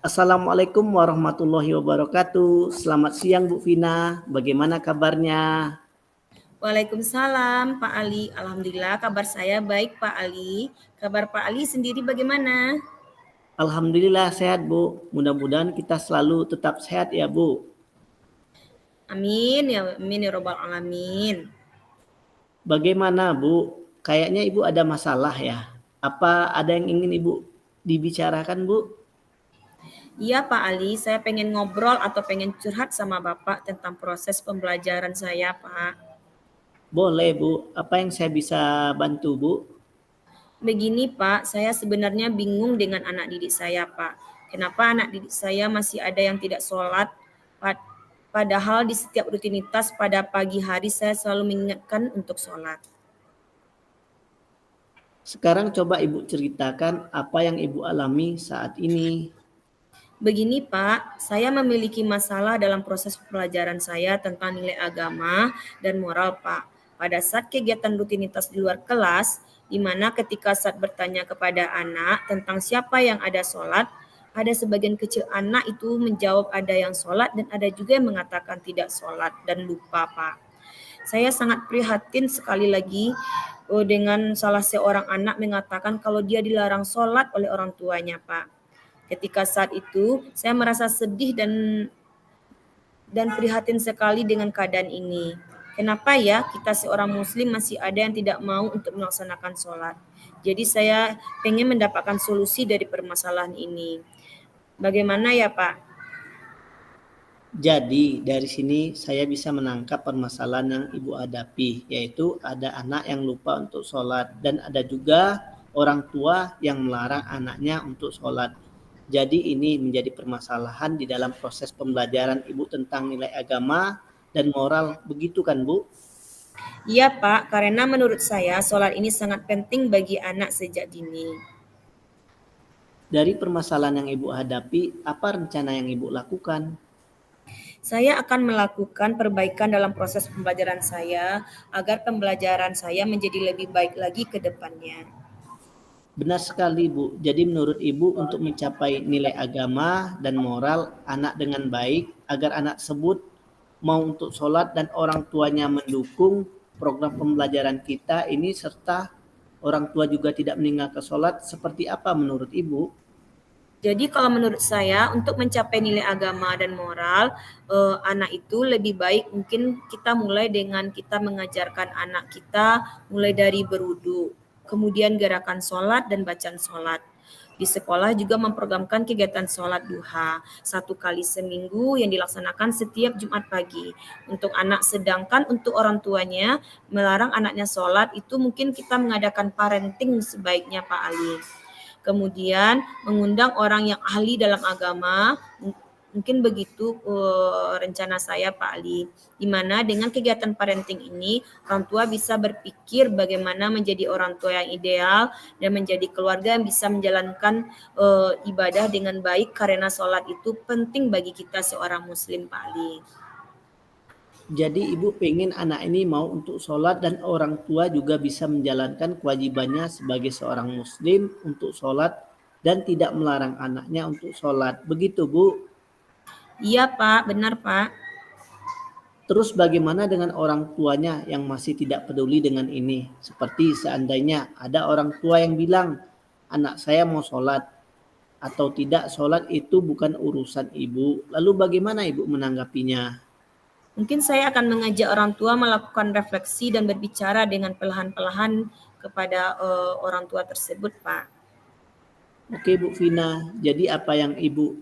Assalamualaikum warahmatullahi wabarakatuh. Selamat siang Bu Vina, bagaimana kabarnya? Waalaikumsalam Pak Ali. Alhamdulillah kabar saya baik Pak Ali. Kabar Pak Ali sendiri bagaimana? Alhamdulillah sehat Bu, mudah-mudahan kita selalu tetap sehat ya Bu. Amin ya robbal alamin. Bagaimana Bu? Kayaknya Ibu ada masalah ya. Apa ada yang ingin Ibu dibicarakan Bu? Iya Pak Ali, saya pengen ngobrol atau pengen curhat sama Bapak tentang proses pembelajaran saya Pak. Boleh Bu, apa yang saya bisa bantu Bu? Begini Pak, saya sebenarnya bingung dengan anak didik saya Pak. Kenapa anak didik saya masih ada yang tidak sholat? Padahal di setiap rutinitas pada pagi hari saya selalu mengingatkan untuk sholat. Sekarang coba Ibu ceritakan apa yang Ibu alami saat ini. Begini Pak, saya memiliki masalah dalam proses pelajaran saya tentang nilai agama dan moral Pak. Pada saat kegiatan rutinitas di luar kelas, di mana ketika saat bertanya kepada anak tentang siapa yang ada sholat, ada sebagian kecil anak itu menjawab ada yang sholat dan ada juga yang mengatakan tidak sholat dan lupa Pak. Saya sangat prihatin sekali lagi dengan salah seorang anak mengatakan kalau dia dilarang sholat oleh orang tuanya Pak. Ketika saat itu, saya merasa sedih dan prihatin sekali dengan keadaan ini. Kenapa ya kita seorang muslim masih ada yang tidak mau untuk melaksanakan sholat? Jadi saya pengen mendapatkan solusi dari permasalahan ini. Bagaimana ya Pak? Jadi dari sini saya bisa menangkap permasalahan yang Ibu hadapi, yaitu ada anak yang lupa untuk sholat dan ada juga orang tua yang melarang anaknya untuk sholat. Jadi ini menjadi permasalahan di dalam proses pembelajaran Ibu tentang nilai agama dan moral, begitu kan Bu? Iya Pak, karena menurut saya sholat ini sangat penting bagi anak sejak dini. Dari permasalahan yang Ibu hadapi, apa rencana yang Ibu lakukan? Saya akan melakukan perbaikan dalam proses pembelajaran saya agar pembelajaran saya menjadi lebih baik lagi ke depannya. Benar sekali Bu. Jadi menurut Ibu untuk mencapai nilai agama dan moral anak dengan baik agar anak tersebut mau untuk sholat dan orang tuanya mendukung program pembelajaran kita ini serta orang tua juga tidak meninggalkan sholat, seperti apa menurut Ibu? Jadi kalau menurut saya untuk mencapai nilai agama dan moral anak itu lebih baik mungkin kita mulai dengan kita mengajarkan anak kita mulai dari berwudu, kemudian gerakan sholat dan bacaan sholat. Di sekolah juga memprogramkan kegiatan sholat duha 1 kali seminggu yang dilaksanakan setiap Jumat pagi untuk anak. Sedangkan untuk orang tuanya melarang anaknya sholat itu mungkin kita mengadakan parenting sebaiknya Pak Ali. Kemudian mengundang orang yang ahli dalam agama, mungkin begitu rencana saya Pak Ali. Di mana dengan kegiatan parenting ini orang tua bisa berpikir bagaimana menjadi orang tua yang ideal dan menjadi keluarga yang bisa menjalankan ibadah dengan baik karena sholat itu penting bagi kita seorang muslim Pak Ali. Jadi Ibu pengen anak ini mau untuk sholat dan orang tua juga bisa menjalankan kewajibannya sebagai seorang muslim untuk sholat dan tidak melarang anaknya untuk sholat. Begitu Bu. Iya Pak, benar Pak. Terus bagaimana dengan orang tuanya yang masih tidak peduli dengan ini? Seperti seandainya ada orang tua yang bilang, anak saya mau sholat atau tidak sholat itu bukan urusan ibu. Lalu bagaimana ibu menanggapinya? Mungkin saya akan mengajak orang tua melakukan refleksi dan berbicara dengan perlahan-lahan kepada orang tua tersebut, Pak. Oke Bu Vina, jadi apa yang ibu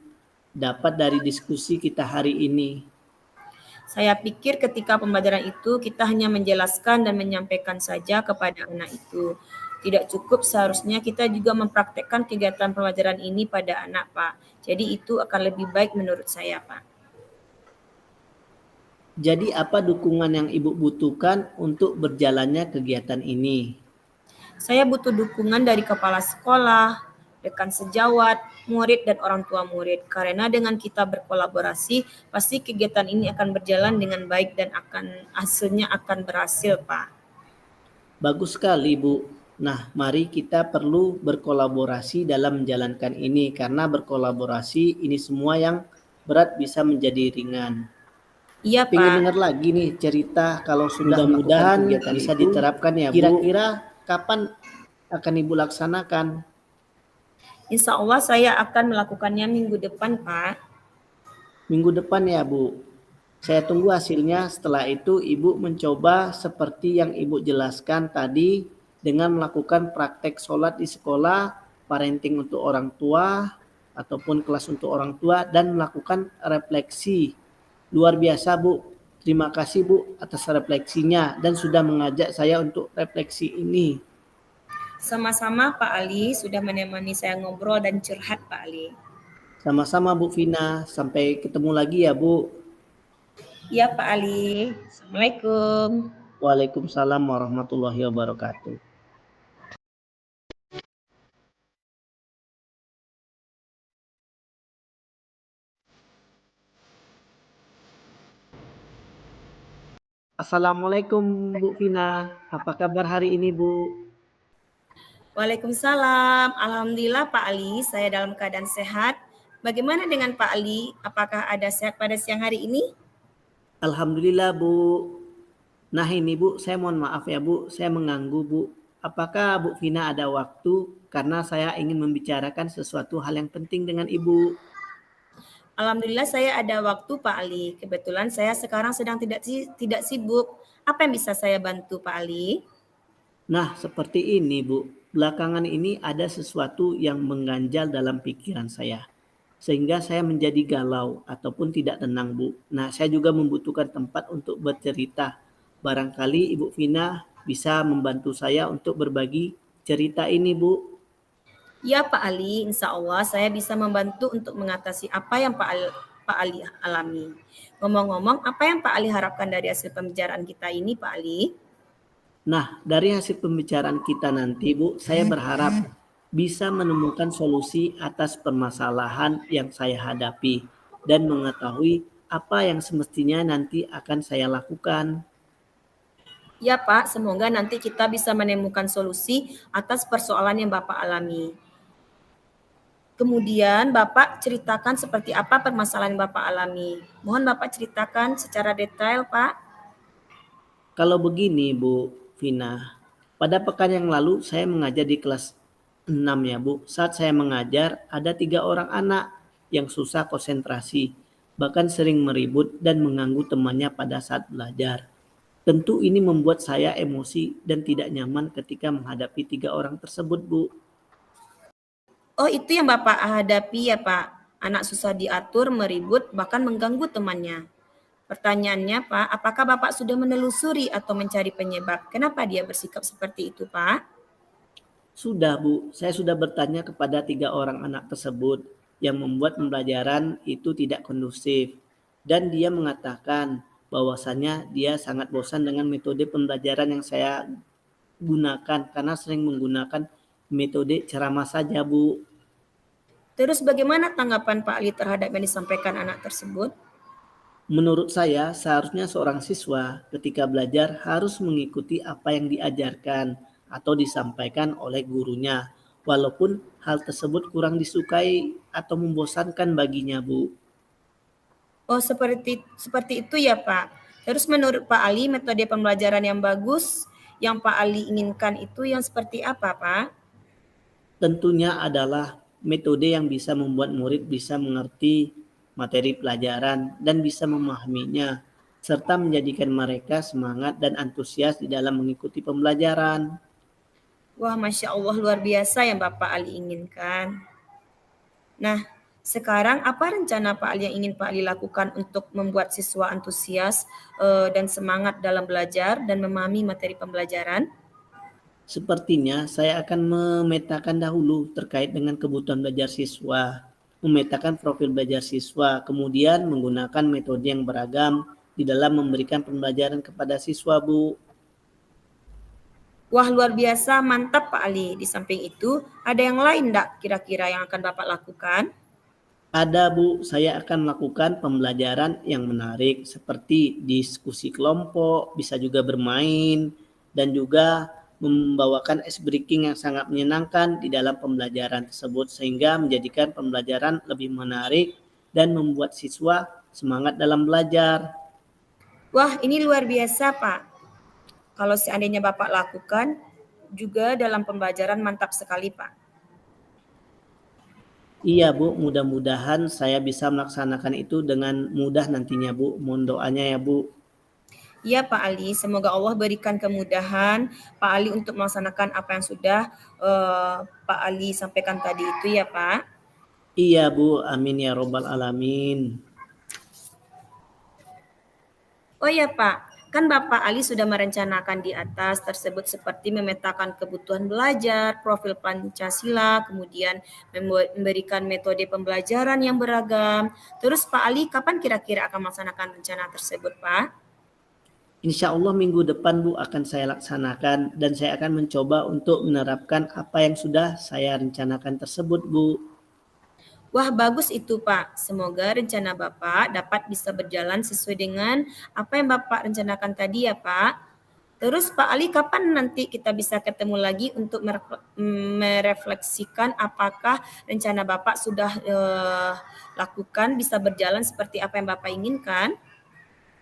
dapat dari diskusi kita hari ini? Saya pikir ketika pembelajaran itu kita hanya menjelaskan dan menyampaikan saja kepada anak itu. Tidak cukup, seharusnya kita juga mempraktekkan kegiatan pembelajaran ini pada anak, Pak. Jadi itu akan lebih baik menurut saya, Pak. Jadi apa dukungan yang ibu butuhkan untuk berjalannya kegiatan ini? Saya butuh dukungan dari kepala sekolah, rekan sejawat, murid, dan orang tua murid. Karena dengan kita berkolaborasi, pasti kegiatan ini akan berjalan dengan baik dan hasilnya akan berhasil, Pak. Bagus sekali Bu. Nah, mari kita perlu berkolaborasi dalam menjalankan ini, karena berkolaborasi ini semua yang berat bisa menjadi ringan. Iya, Pengen Pak. dengar lagi nih cerita kalau sudah melakukan Mudah-mudahan kegiatan bisa itu, diterapkan ya, Bu. kira-kira kapan akan Ibu laksanakan? Insya Allah saya akan melakukannya minggu depan, Pak. Minggu depan ya, Bu. Saya tunggu hasilnya. Setelah itu Ibu mencoba seperti yang Ibu jelaskan tadi dengan melakukan praktek sholat di sekolah, parenting untuk orang tua, ataupun kelas untuk orang tua, dan melakukan refleksi. Luar biasa, Bu. Terima kasih, Bu, atas refleksinya dan sudah mengajak saya untuk refleksi ini. Sama-sama Pak Ali sudah menemani saya ngobrol dan curhat, Pak Ali. Sama-sama, Bu Vina. Sampai ketemu lagi ya, Bu. Iya, Pak Ali. Assalamualaikum. Waalaikumsalam warahmatullahi wabarakatuh. Assalamualaikum Bu Vina. Apa kabar hari ini, Bu? Waalaikumsalam. Alhamdulillah Pak Ali, saya dalam keadaan sehat. Bagaimana dengan Pak Ali? Apakah ada sehat pada siang hari ini? Alhamdulillah, Bu. Nah ini, Bu, saya mohon maaf ya, Bu. Saya mengganggu, Bu. Apakah Bu Vina ada waktu? Karena saya ingin membicarakan sesuatu hal yang penting dengan Ibu. Alhamdulillah saya ada waktu Pak Ali. Kebetulan saya sekarang sedang tidak sibuk. Apa yang bisa saya bantu Pak Ali? Nah, seperti ini, Bu. Belakangan ini ada sesuatu yang mengganjal dalam pikiran saya. Sehingga saya menjadi galau ataupun tidak tenang, Bu. Nah, saya juga membutuhkan tempat untuk bercerita. Barangkali Ibu Vina bisa membantu saya untuk berbagi cerita ini, Bu. Ya Pak Ali, insya Allah saya bisa membantu untuk mengatasi apa yang Pak Ali alami. Ngomong-ngomong, apa yang Pak Ali harapkan dari hasil pembicaraan kita ini Pak Ali? Nah, dari hasil pembicaraan kita nanti, Bu, saya berharap bisa menemukan solusi atas permasalahan yang saya hadapi dan mengetahui apa yang semestinya nanti akan saya lakukan. Ya Pak, semoga nanti kita bisa menemukan solusi atas persoalan yang Bapak alami. Kemudian Bapak ceritakan seperti apa permasalahan yang Bapak alami. Mohon Bapak ceritakan secara detail, Pak. Kalau begini, Bu Vina, pada pekan yang lalu saya mengajar di kelas 6 ya, Bu. Saat saya mengajar, ada 3 orang anak yang susah konsentrasi, bahkan sering meribut dan mengganggu temannya pada saat belajar. Tentu ini membuat saya emosi dan tidak nyaman ketika menghadapi 3 orang tersebut, Bu. Oh, itu yang Bapak hadapi ya, Pak. Anak susah diatur, meribut, bahkan mengganggu temannya. Pertanyaannya, Pak, apakah Bapak sudah menelusuri atau mencari penyebab? Kenapa dia bersikap seperti itu, Pak? Sudah, Bu. Saya sudah bertanya kepada 3 orang anak tersebut yang membuat pembelajaran itu tidak kondusif. Dan dia mengatakan bahwasannya dia sangat bosan dengan metode pembelajaran yang saya gunakan karena sering menggunakan metode ceramah saja, Bu. Terus bagaimana tanggapan Pak Ali terhadap yang disampaikan anak tersebut? Menurut saya, seharusnya seorang siswa ketika belajar harus mengikuti apa yang diajarkan atau disampaikan oleh gurunya, walaupun hal tersebut kurang disukai atau membosankan baginya, Bu. Oh, seperti itu ya, Pak. Terus menurut Pak Ali, metode pembelajaran yang bagus yang Pak Ali inginkan itu yang seperti apa, Pak? Tentunya adalah metode yang bisa membuat murid bisa mengerti materi pelajaran dan bisa memahaminya, serta menjadikan mereka semangat dan antusias di dalam mengikuti pembelajaran. Wah, Masya Allah luar biasa yang Bapak Ali inginkan. Nah, sekarang apa rencana Pak Ali yang ingin Pak Ali lakukan untuk membuat siswa antusias dan semangat dalam belajar dan memahami materi pembelajaran? Sepertinya saya akan memetakan dahulu terkait dengan kebutuhan belajar siswa, memetakan profil belajar siswa, kemudian menggunakan metode yang beragam di dalam memberikan pembelajaran kepada siswa, Bu. Wah, luar biasa, mantap Pak Ali. Di samping itu, ada yang lain enggak kira-kira yang akan Bapak lakukan? Ada, Bu, saya akan melakukan pembelajaran yang menarik seperti diskusi kelompok, bisa juga bermain, dan juga membawakan ice breaking yang sangat menyenangkan di dalam pembelajaran tersebut sehingga menjadikan pembelajaran lebih menarik dan membuat siswa semangat dalam belajar. Wah, ini luar biasa, Pak. Kalau seandainya Bapak lakukan, juga dalam pembelajaran mantap sekali, Pak. Iya Bu, mudah-mudahan saya bisa melaksanakan itu dengan mudah nantinya Bu. Mohon doanya ya Bu. Iya Pak Ali, semoga Allah berikan kemudahan Pak Ali untuk melaksanakan apa yang sudah Pak Ali sampaikan tadi itu ya Pak. Iya Bu, amin ya robbal alamin. Oh ya Pak, kan Bapak Ali sudah merencanakan di atas tersebut seperti memetakan kebutuhan belajar, profil Pancasila, kemudian memberikan metode pembelajaran yang beragam. Terus Pak Ali, kapan kira-kira akan melaksanakan rencana tersebut Pak? Insya Allah minggu depan Bu akan saya laksanakan dan saya akan mencoba untuk menerapkan apa yang sudah saya rencanakan tersebut Bu. Wah, bagus itu, Pak. Semoga rencana Bapak dapat bisa berjalan sesuai dengan apa yang Bapak rencanakan tadi ya, Pak. Terus Pak Ali, kapan nanti kita bisa ketemu lagi untuk merefleksikan apakah rencana Bapak sudah lakukan bisa berjalan seperti apa yang Bapak inginkan?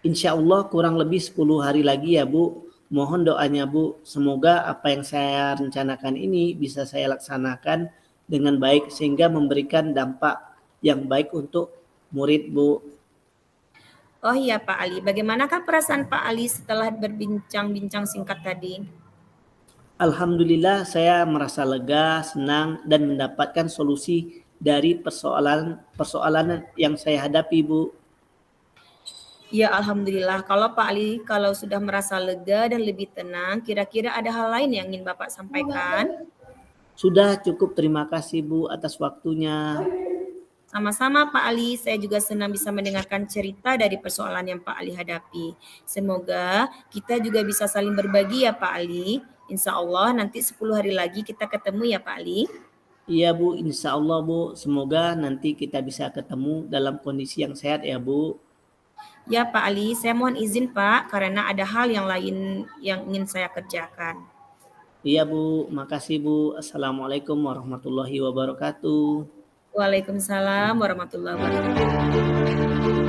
Insya Allah kurang lebih 10 hari lagi ya Bu. Mohon doanya Bu, semoga apa yang saya rencanakan ini bisa saya laksanakan dengan baik sehingga memberikan dampak yang baik untuk murid Bu. Oh iya Pak Ali, bagaimanakah perasaan Pak Ali setelah berbincang-bincang singkat tadi? Alhamdulillah saya merasa lega, senang dan mendapatkan solusi dari persoalan yang saya hadapi Bu. Ya Alhamdulillah, kalau Pak Ali kalau sudah merasa lega dan lebih tenang, kira-kira ada hal lain yang ingin Bapak sampaikan? Sudah cukup, terima kasih Bu atas waktunya. Sama-sama Pak Ali, saya juga senang bisa mendengarkan cerita dari persoalan yang Pak Ali hadapi. Semoga kita juga bisa saling berbagi ya Pak Ali. Insya Allah nanti 10 hari lagi kita ketemu ya Pak Ali. Iya Bu, insya Allah Bu, semoga nanti kita bisa ketemu dalam kondisi yang sehat ya Bu. Ya Pak Ali, saya mohon izin Pak karena ada hal yang lain yang ingin saya kerjakan. Iya Bu, makasih Bu. Assalamualaikum warahmatullahi wabarakatuh. Waalaikumsalam warahmatullahi wabarakatuh.